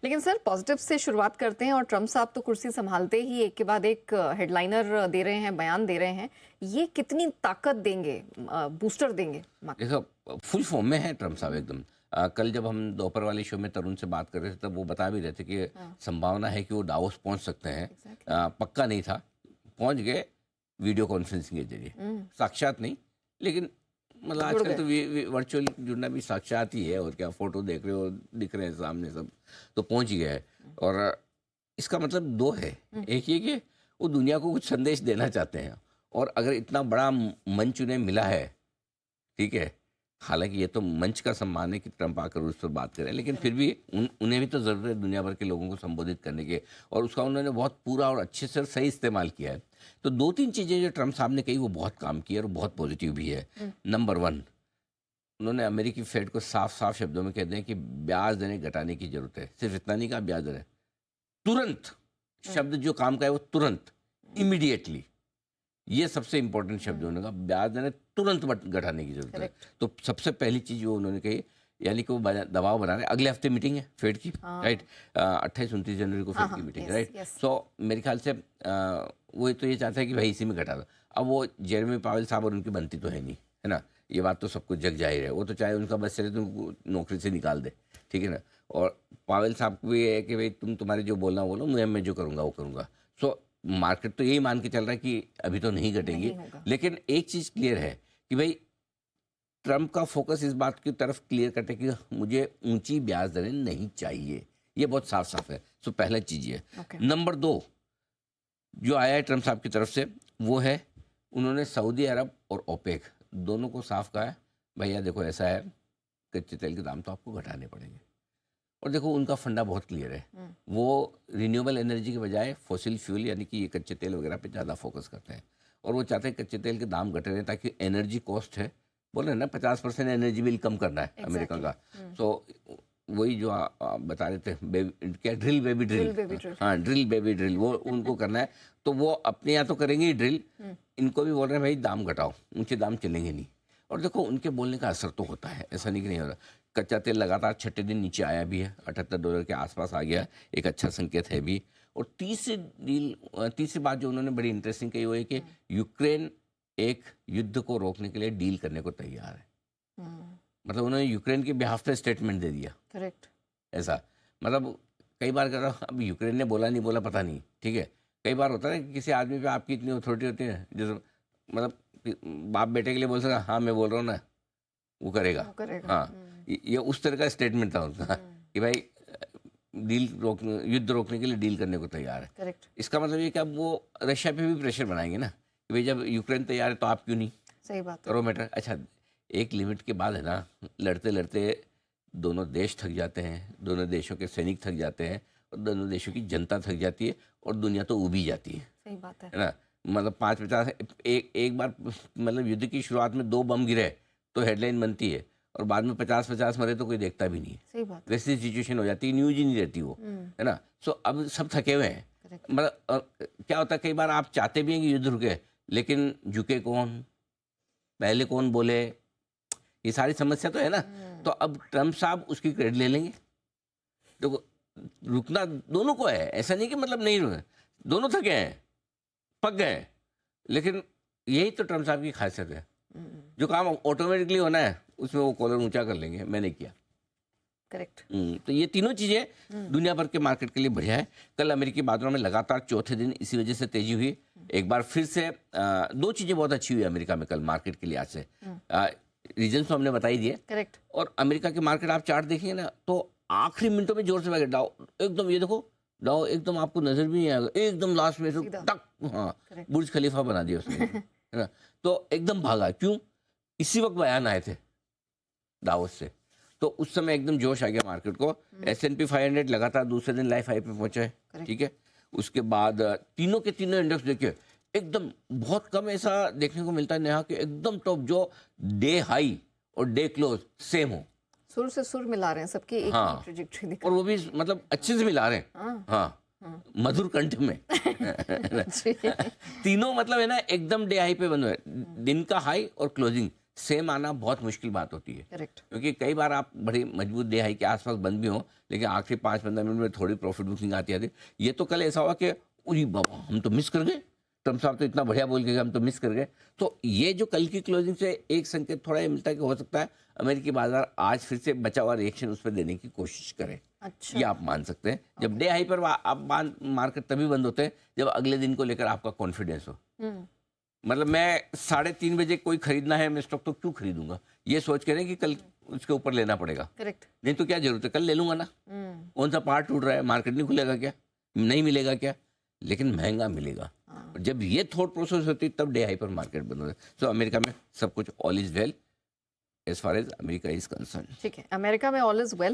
लेकिन sir positive से शुरुआत करते हैं और ट्रम्प साहब तो कुर्सी संभालते ही एक के बाद एक हेडलाइनर दे रहे हैं, बयान दे रहे हैं। ये कितनी ताकत देंगे, बूस्टर देंगे? देखो फुल फॉर्म में है ट्रम्प साहब एकदम। कल जब हम दोपहर वाले शो में तरुण से बात कर रहे थे तब वो बता भी रहे थे कि संभावना है कि वो दावोस पहुंच सकते हैं। पक्का नहीं था, पहुंच गए वीडियो कॉन्फ्रेंसिंग के जरिए, साक्षात नहीं, लेकिन मतलब आजकल तो वर्चुअल जुड़ना भी साक्षात ही है। और क्या, फोटो देख रहे हो, दिख रहे हैं सामने सब, तो पहुंच ही गया है। और इसका मतलब दो है, एक ये कि वो दुनिया को कुछ संदेश देना चाहते हैं, और अगर इतना बड़ा मंच उन्हें मिला है, ठीक है, हालांकि ये तो मंच का सम्मान है कि ट्रंप आकर उस पर बात करें, लेकिन फिर भी उन्हें भी तो ज़रूरत है दुनिया भर के लोगों को संबोधित करने के, और उसका उन्होंने बहुत पूरा और अच्छे से सही इस्तेमाल किया है। तो दो तीन चीज़ें जो ट्रंप साहब ने कही वो बहुत काम की है और बहुत पॉजिटिव भी है। नंबर 1, उन्होंने अमेरिकी फेड को साफ साफ शब्दों में कह दें कि ब्याज देने घटाने की जरूरत है। सिर्फ इतना नहीं कहा ब्याज दर है, तुरंत, शब्द जो काम का है वो तुरंत, इमीडिएटली, ये सबसे इंपॉर्टेंट शब्द उन्होंने कहा, ब्याज दरें तुरंत घटाने की जरूरत है। तो सबसे पहली चीज जो उन्होंने कही, यानी कि वो दबाव बना रहे। अगले हफ्ते मीटिंग है फेड की, राइट, 28-29 जनवरी को फेड की मीटिंग है, राइट। सो मेरे ख्याल से वो तो ये चाहता है कि भाई इसी में घटा दो। अब वो जेरेमी पावेल साहब और उनकी बनती तो है नहीं, है ना, ये बात तो सबको जग जाहिर है। वो तो चाहे उनका बस चले तो उनको नौकरी से निकाल दे, ठीक है ना। और पावेल साहब को ये है कि भाई तुम्हारे जो बोलना बोलो, मैं जो करूँगा वो करूँगा। सो मार्केट तो यही मान के चल रहा है कि अभी तो नहीं घटेंगी, लेकिन एक चीज़ क्लियर है कि भाई ट्रंप का फोकस इस बात की तरफ क्लियर करते कि मुझे ऊंची ब्याज दरें नहीं चाहिए, ये बहुत साफ साफ है। सो पहला चीज़ ये। नंबर 2 जो आया है ट्रंप साहब की तरफ से, वो है उन्होंने सऊदी अरब और ओपेक दोनों को साफ कहा है, भैया देखो ऐसा है, कच्चे तेल के दाम तो आपको घटाने पड़ेंगे। और देखो उनका फंडा बहुत क्लियर है, वो रिन्यूएबल एनर्जी के बजाय फॉसिल फ्यूल यानी कि ये कच्चे तेल वगैरह पे ज़्यादा फोकस करते हैं। और वो चाहते हैं कच्चे तेल के दाम घटे रहें ताकि एनर्जी कॉस्ट है, बोल रहे हैं ना 50% एनर्जी बिल कम करना है अमेरिका का। सो वही जो बता रहे थे, क्या ड्रिल बेबी ड्रिल, हाँ ड्रिल बेबी ड्रिल, वो उनको करना है। तो वो अपने यहाँ तो करेंगे ही ड्रिल, इनको भी बोल रहे हैं भाई दाम घटाओ, ऊंचे दाम चलेंगे नहीं। और देखो उनके बोलने का असर तो होता है, ऐसा नहीं कि नहीं हो रहा। कच्चा तेल लगातार 6ठे दिन नीचे आया भी है, $78 के आसपास आ गया, एक अच्छा संकेत है भी। और तीसरी बात जो उन्होंने बड़ी इंटरेस्टिंग कही वो है कि यूक्रेन एक युद्ध को रोकने के लिए डील करने को तैयार है। मतलब उन्होंने यूक्रेन के बिहाफ पे स्टेटमेंट दे दिया, करेक्ट। ऐसा मतलब कई बार कर रहा, अब यूक्रेन ने बोला नहीं बोला पता नहीं, ठीक है। कई बार होता है कि किसी आदमी पे आपकी इतनी अथॉरिटी होती है, जैसे मतलब बाप बेटे के लिए बोल सकता, हाँ मैं बोल रहा हूँ ना, वो करेगा। हाँ, ये उस तरह का स्टेटमेंट था उनका कि भाई युद्ध रोकने के लिए डील करने को तैयार है। करेक्ट। इसका मतलब ये कि अब वो रशिया पे भी प्रेशर बनाएंगे ना कि भाई जब यूक्रेन तैयार है तो आप क्यों नहीं, सही बात करो मैटर। अच्छा, एक लिमिट के बाद है ना, लड़ते लड़ते दोनों देश थक जाते हैं, दोनों देशों के सैनिक थक जाते हैं, और दोनों देशों की जनता थक जाती है, और दुनिया तो उबी जाती है। सही बात है ना। मतलब 5-50 एक बार मतलब युद्ध की शुरुआत में 2 बम गिरे तो हेडलाइन बनती है, और बाद में 50-50 मरे तो कोई देखता भी नहीं है। सही बात। वैसी सिचुएशन हो जाती है, न्यूज ही नहीं रहती वो, है ना। सो अब सब थके हुए हैं। मतलब क्या होता है, कई बार आप चाहते भी हैं कि युद्ध रुके, लेकिन झुके कौन, पहले कौन बोले, ये सारी समस्या तो है ना। तो अब ट्रंप साहब उसकी क्रेडिट ले लेंगे। तो रुकना दोनों को है, ऐसा नहीं कि मतलब नहीं रुके, दोनों थके हैं, पक गए, लेकिन यही तो ट्रंप साहब की खासियत है, जो काम ऑटोमेटिकली होना है उसमें वो कॉलर ऊंचा कर लेंगे, मैंने किया। करेक्ट। तो ये तीनों चीजें दुनिया भर के मार्केट के लिए बढ़िया है। कल अमेरिकी बाजारों में लगातार चौथे दिन इसी वजह से तेजी हुई। एक बार फिर से 2 चीजें बहुत अच्छी हुई अमेरिका में कल मार्केट के लिहाज से। रीजन तो हमने बता ही दिए, करेक्ट। और अमेरिका के मार्केट आप चार्ट देखिए ना, तो आखिरी मिनटों में जोर से भागे डाउ, एकदम ये देखो डाउ एकदम आपको नजर भी नहीं आएगा, एकदम लास्ट में टक, हाँ बुर्ज खलीफा बना दिया उसने, है ना। तो एकदम भागा, क्यों, इसी वक्त बयान आए थे दावोस से, तो उस समय एकदम जोश आ गया मार्केट को। S&P 500 लगातार दूसरे दिन लाइफ हाई पे पहुंचा है, ठीक है। उसके बाद तीनों के तीनों इंडेक्स देखिए एकदम, बहुत कम ऐसा देखने को मिलता है नेहा कि एकदम टॉप, जो डे हाई और डे क्लोज सेम हो, सुर से सुर मिला रहे हैं सबकी एक ही ट्रेजेक्टरी दिखा, और वो भी मतलब अच्छे से मिला रहे हैं, हाँ मधुर कंठ में। तीनों मतलब है ना एकदम डे हाई पे बंद हुए, दिन का हाई और क्लोजिंग सेम आना बहुत मुश्किल बात होती है, करेक्ट। क्योंकि कई बार आप बड़ी मजबूत डे हाई के आसपास बंद भी हो, लेकिन आखिरी 5-15 मिनट में थोड़ी प्रॉफिट बुकिंग आती है। ये तो कल ऐसा हुआ कि उरी बाबा हम तो मिस कर गए, ट्रम्प साहब तो इतना बढ़िया बोल के गए, हम तो मिस कर गए। तो ये जो कल की क्लोजिंग से एक संकेत थोड़ा ये मिलता है कि हो सकता है अमेरिकी बाजार आज फिर से बचा हुआ रिएक्शन उस पर देने की कोशिश करे। अच्छा। ये आप मान सकते हैं। जब डे हाई पर आप मार्केट तभी बंद होते हैं जब अगले दिन को लेकर आपका कॉन्फिडेंस हो। मतलब मैं 3:30 बजे कोई खरीदना है, मैं स्टॉक तो क्यों खरीदूंगा, ये सोच के नहीं कि कल उसके ऊपर लेना पड़ेगा। करेक्ट। नहीं तो क्या जरूरत है, कल ले लूंगा ना। कौन सा पार्ट टूट रहा है, मार्केट नहीं खुलेगा क्या, नहीं मिलेगा क्या, लेकिन महंगा मिलेगा। जब ये थॉट प्रोसेस होती तब डे हाई पर मार्केट बंद होता है। सो अमेरिका में सब कुछ all is well as far as America is concern. ठीक है, अमेरिका में ऑल इज वेल।